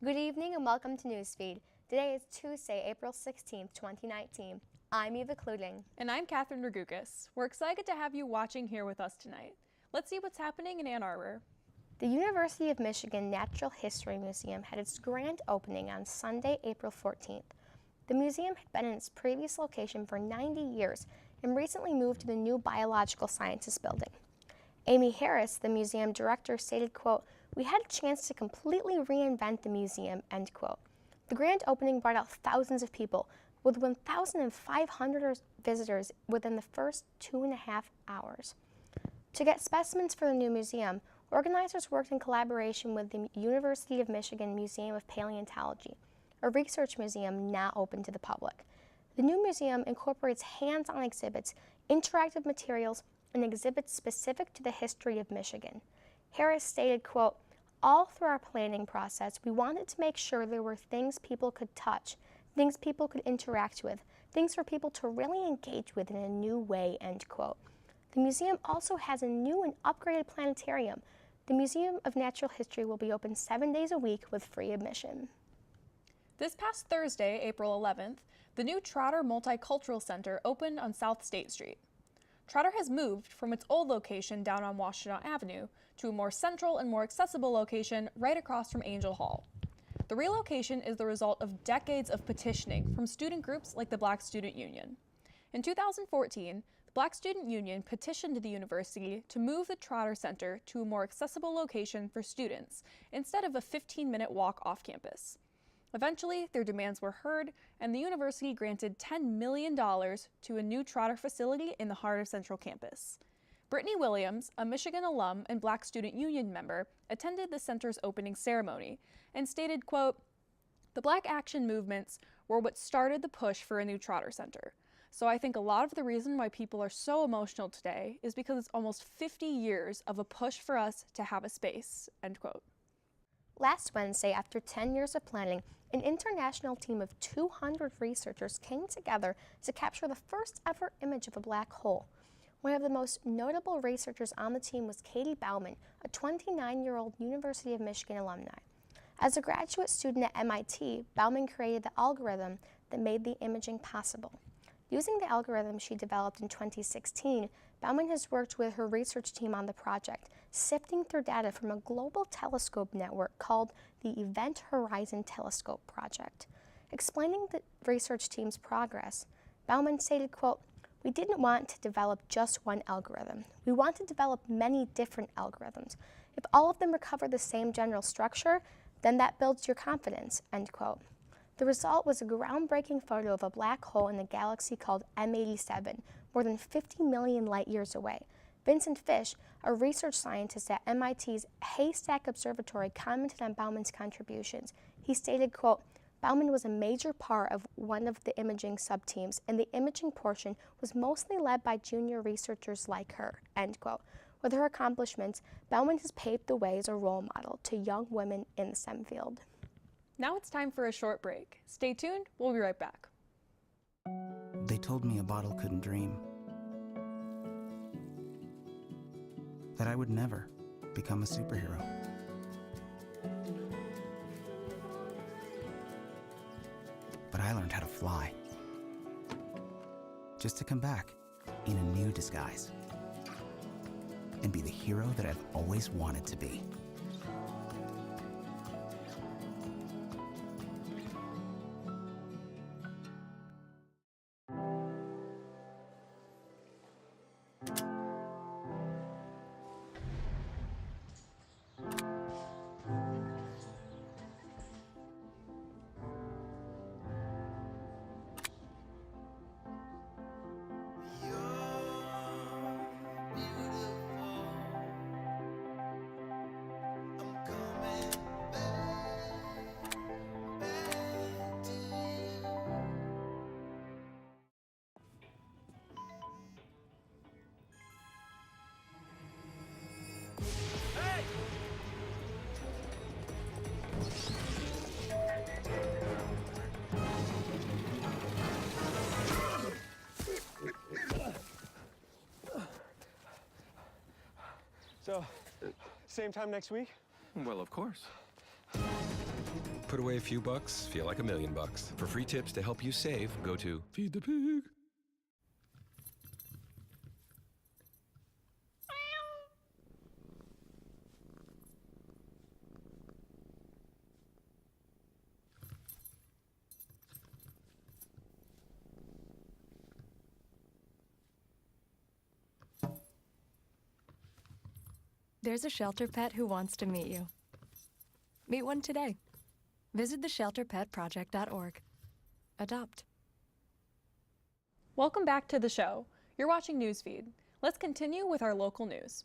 Good evening and welcome to Newsfeed. Today is Tuesday, April 16th, 2019. I'm Eva Kluding. And I'm Catherine Ragukis. We're excited to have you watching here with us tonight. Let's see what's happening in Ann Arbor. The University of Michigan Natural History Museum had its grand opening on Sunday, April 14th. The museum had been in its previous location for 90 years and recently moved to the new Biological Sciences building. Amy Harris, the museum director, stated, quote, "We had a chance to completely reinvent the museum," end quote. The grand opening brought out thousands of people, with 1,500 visitors within the first 2.5 hours. To get specimens for the new museum, organizers worked in collaboration with the University of Michigan Museum of Paleontology, a research museum now open to the public. The new museum incorporates hands-on exhibits, interactive materials, and exhibits specific to the history of Michigan. Harris stated, quote, "All through our planning process, we wanted to make sure there were things people could touch, things people could interact with, things for people to really engage with in a new way," end quote. The museum also has a new and upgraded planetarium. The Museum of Natural History will be open 7 days a week with free admission. This past Thursday, April 11th, the new Trotter Multicultural Center opened on South State Street. Trotter has moved from its old location down on Washtenaw Avenue to a more central and more accessible location right across from Angel Hall. The relocation is the result of decades of petitioning from student groups like the Black Student Union. In 2014, the Black Student Union petitioned the university to move the Trotter Center to a more accessible location for students instead of a 15-minute walk off campus. Eventually, their demands were heard, and the university granted $10 million to a new Trotter facility in the heart of Central Campus. Brittany Williams, a Michigan alum and Black Student Union member, attended the center's opening ceremony and stated, quote, "The Black action movements were what started the push for a new Trotter Center. So I think a lot of the reason why people are so emotional today is because it's almost 50 years of a push for us to have a space," end quote. Last Wednesday, after 10 years of planning, an international team of 200 researchers came together to capture the first ever image of a black hole. One of the most notable researchers on the team was Katie Bauman, a 29-year-old University of Michigan alumni. As a graduate student at MIT, Bauman created the algorithm that made the imaging possible. Using the algorithm she developed in 2016, Bauman has worked with her research team on the project, sifting through data from a global telescope network called the Event Horizon Telescope Project. Explaining the research team's progress, Bauman stated, quote, "We didn't want to develop just one algorithm. We want to develop many different algorithms. If all of them recover the same general structure, then that builds your confidence," end quote. The result was a groundbreaking photo of a black hole in a galaxy called M87, more than 50 million light years away. Vincent Fish, a research scientist at MIT's Haystack Observatory, commented on Bauman's contributions. He stated, quote, "Bauman was a major part of one of the imaging subteams, and the imaging portion was mostly led by junior researchers like her," end quote. With her accomplishments, Bauman has paved the way as a role model to young women in the STEM field. Now it's time for a short break. Stay tuned, we'll be right back. They told me a bottle couldn't dream. That I would never become a superhero. But I learned how to fly. Just to come back in a new disguise. And be the hero that I've always wanted to be. So, same time next week? Well, of course. Put away a few bucks, feel like $1,000,000. For free tips to help you save, go to Feed the Pig. There's a shelter pet who wants to meet you. Meet one today. Visit theshelterpetproject.org. Adopt. Welcome back to the show. You're watching Newsfeed. Let's continue with our local news.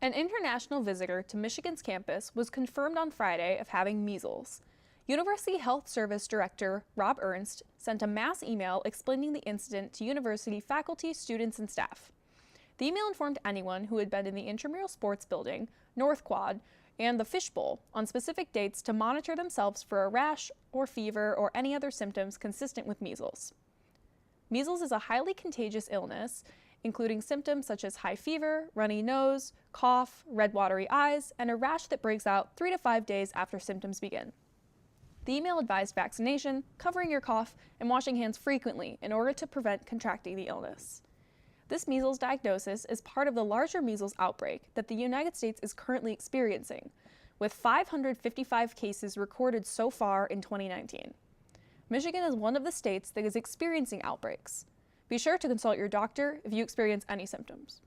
An international visitor to Michigan's campus was confirmed on Friday of having measles. University Health Service Director Rob Ernst sent a mass email explaining the incident to university faculty, students, and staff. The email informed anyone who had been in the intramural sports building, North Quad, and the Fishbowl on specific dates to monitor themselves for a rash or fever or any other symptoms consistent with measles. Measles is a highly contagious illness, including symptoms such as high fever, runny nose, cough, red watery eyes, and a rash that breaks out 3 to 5 days after symptoms begin. The email advised vaccination, covering your cough, and washing hands frequently in order to prevent contracting the illness. This measles diagnosis is part of the larger measles outbreak that the United States is currently experiencing, with 555 cases recorded so far in 2019. Michigan is one of the states that is experiencing outbreaks. Be sure to consult your doctor if you experience any symptoms.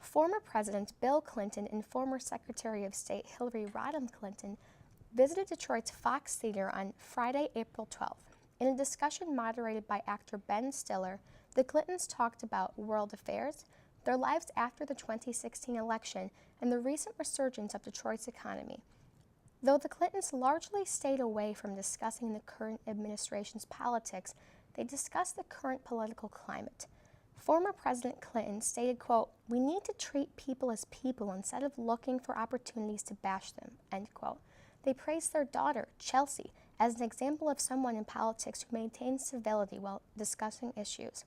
Former President Bill Clinton and former Secretary of State Hillary Rodham Clinton visited Detroit's Fox Theater on Friday, April 12th. In a discussion moderated by actor Ben Stiller, the Clintons talked about world affairs, their lives after the 2016 election, and the recent resurgence of Detroit's economy. Though the Clintons largely stayed away from discussing the current administration's politics, they discussed the current political climate. Former President Clinton stated, quote, "We need to treat people as people instead of looking for opportunities to bash them," end quote. They praised their daughter, Chelsea, as an example of someone in politics who maintains civility while discussing issues.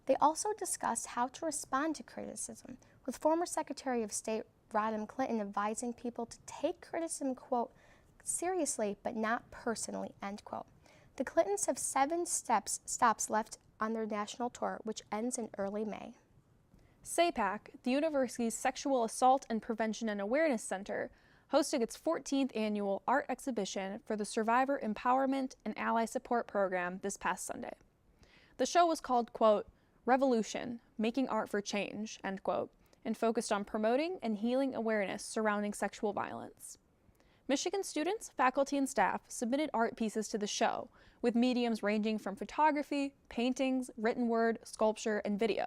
They also discussed how to respond to criticism, with former Secretary of State Rodham Clinton advising people to take criticism, quote, seriously but not personally, end quote. The Clintons have 7 stops left on their national tour, which ends in early May. SAPAC, the university's Sexual Assault and Prevention and Awareness Center, hosted its 14th annual art exhibition for the Survivor Empowerment and Ally Support Program this past Sunday. The show was called, quote, Revolution, Making Art for Change, end quote, and focused on promoting and healing awareness surrounding sexual violence. Michigan students, faculty, and staff submitted art pieces to the show, with mediums ranging from photography, paintings, written word, sculpture, and video.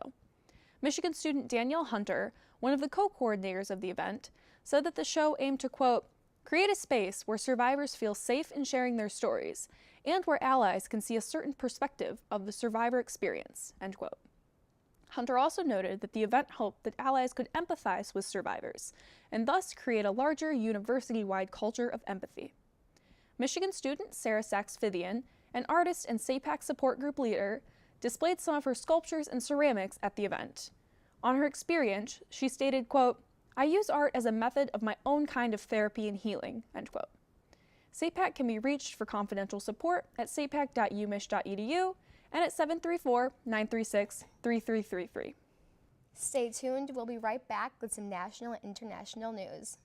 Michigan student Danielle Hunter, one of the co-coordinators of the event, said that the show aimed to, quote, create a space where survivors feel safe in sharing their stories, and where allies can see a certain perspective of the survivor experience, end quote. Hunter also noted that the event hoped that allies could empathize with survivors, and thus create a larger university-wide culture of empathy. Michigan student Sarah Sachs-Fithian, an artist and SAPAC support group leader, displayed some of her sculptures and ceramics at the event. On her experience, she stated, quote, I use art as a method of my own kind of therapy and healing, end quote. SAPAC can be reached for confidential support at sapac.umich.edu and at 734-936-3333. Stay tuned. We'll be right back with some national and international news.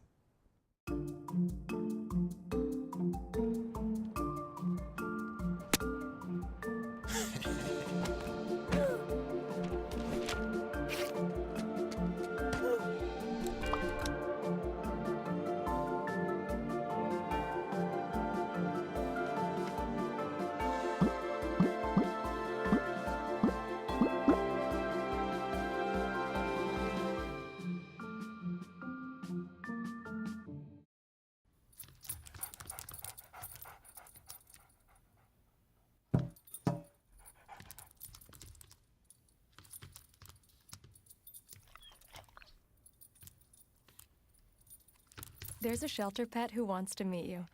There's a shelter pet who wants to meet you.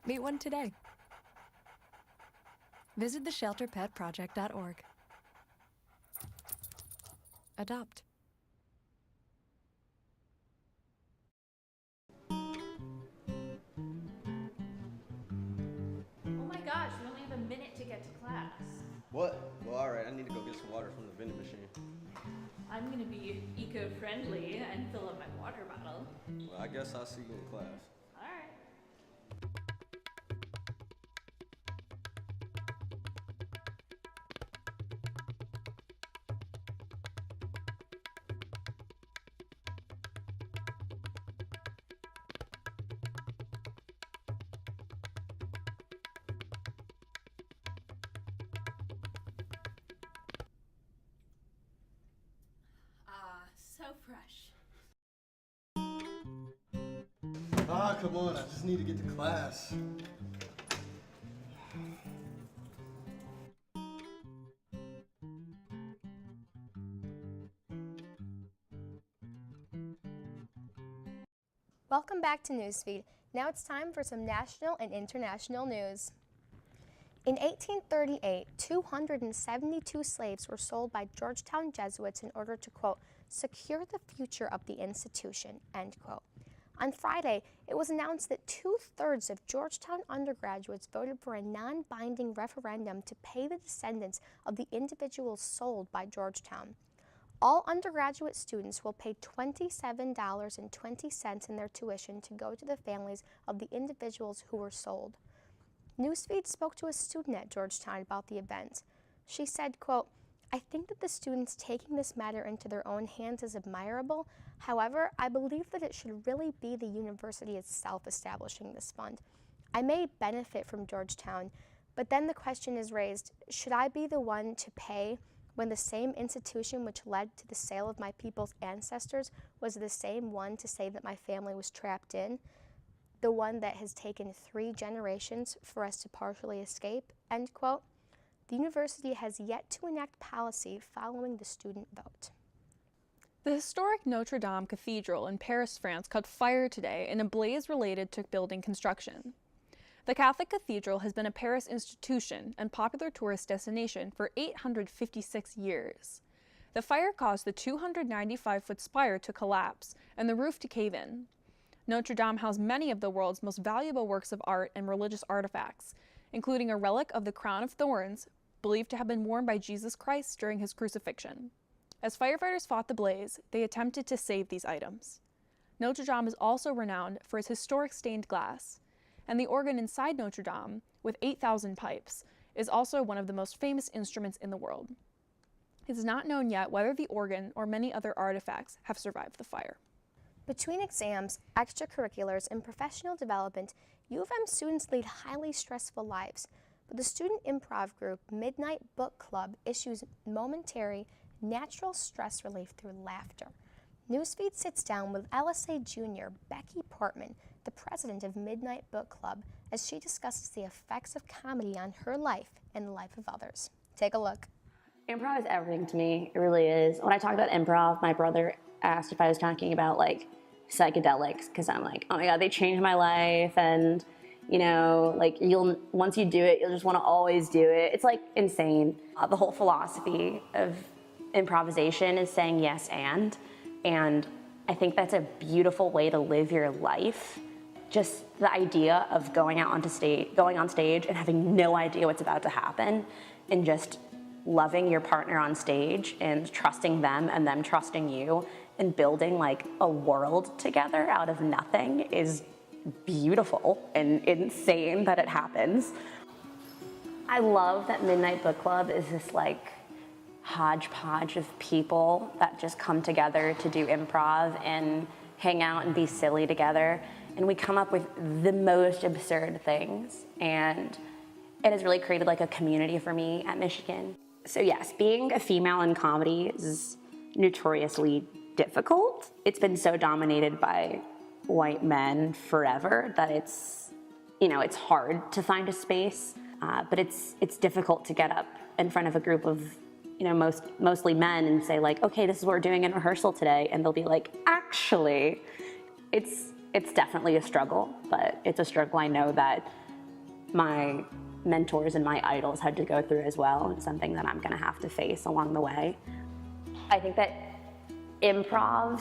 Meet one today. Visit theshelterpetproject.org. Adopt. What? Well, alright, I need to go get some water from the vending machine. I'm gonna be eco-friendly and fill up my water bottle. Well, I guess I'll see you in class. Alright. So fresh. Ah, come on, I just need to get to class. Welcome back to Newsfeed. Now it's time for some national and international news. In 1838, 272 slaves were sold by Georgetown Jesuits in order to, quote, secure the future of the institution, end quote. On Friday, it was announced that 2/3 of Georgetown undergraduates voted for a non-binding referendum to pay the descendants of the individuals sold by Georgetown. All undergraduate students will pay $27.20 in their tuition to go to the families of the individuals who were sold. Newsfeed spoke to a student at Georgetown about the event. She said, quote, I think that the students taking this matter into their own hands is admirable. However, I believe that it should really be the university itself establishing this fund. I may benefit from Georgetown, but then the question is raised, should I be the one to pay when the same institution which led to the sale of my people's ancestors was the same one to say that my family was trapped in? The one that has taken 3 generations for us to partially escape, end quote. The university has yet to enact policy following the student vote. The historic Notre Dame Cathedral in Paris, France caught fire today in a blaze related to building construction. The Catholic Cathedral has been a Paris institution and popular tourist destination for 856 years. The fire caused the 295-foot spire to collapse and the roof to cave in. Notre Dame housed many of the world's most valuable works of art and religious artifacts, including a relic of the crown of thorns, believed to have been worn by Jesus Christ during his crucifixion. As firefighters fought the blaze, they attempted to save these items. Notre Dame is also renowned for its historic stained glass, and the organ inside Notre Dame, with 8,000 pipes, is also one of the most famous instruments in the world. It is not known yet whether the organ or many other artifacts have survived the fire. Between exams, extracurriculars, and professional development, U of M students lead highly stressful lives. But the student improv group Midnight Book Club issues momentary, natural stress relief through laughter. Newsfeed sits down with LSA Junior Becky Portman, the president of Midnight Book Club, as she discusses the effects of comedy on her life and the life of others. Take a look. Improv is everything to me. It really is. When I talk about improv, my brother asked if I was talking about like psychedelics, because I'm like, oh my God, they changed my life, and you know, like once you do it, you'll just want to always do it. It's like insane. The whole philosophy of improvisation is saying yes and I think that's a beautiful way to live your life. Just the idea of going on stage and having no idea what's about to happen, and just loving your partner on stage and trusting them and them trusting you and building like a world together out of nothing is beautiful and insane that it happens. I love that Midnight Book Club is this like hodgepodge of people that just come together to do improv and hang out and be silly together. And we come up with the most absurd things. And it has really created like a community for me at Michigan. So yes, being a female in comedy is notoriously difficult. It's been so dominated by white men forever that it's hard to find a space, but it's difficult to get up in front of a group of mostly men and say like, okay, this is what we're doing in rehearsal today, and they'll be like, actually, it's definitely a struggle, but it's a struggle I know that my mentors and my idols had to go through as well, and something that I'm gonna have to face along the way. I think that improv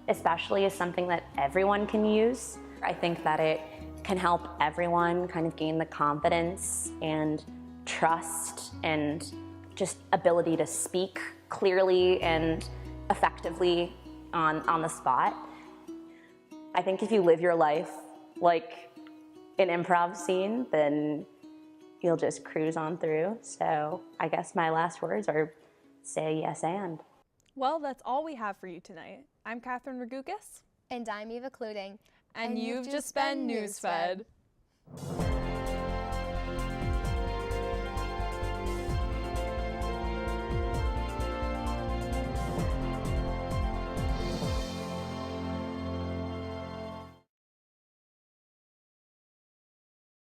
especially is something that everyone can use. I think that it can help everyone kind of gain the confidence and trust and just ability to speak clearly and effectively on the spot. I think if you live your life like an improv scene, then you'll just cruise on through. So I guess my last words are say yes and. Well, that's all we have for you tonight. I'm Catherine Ragoukas. And I'm Eva Cluding. And you've just been Newsfed.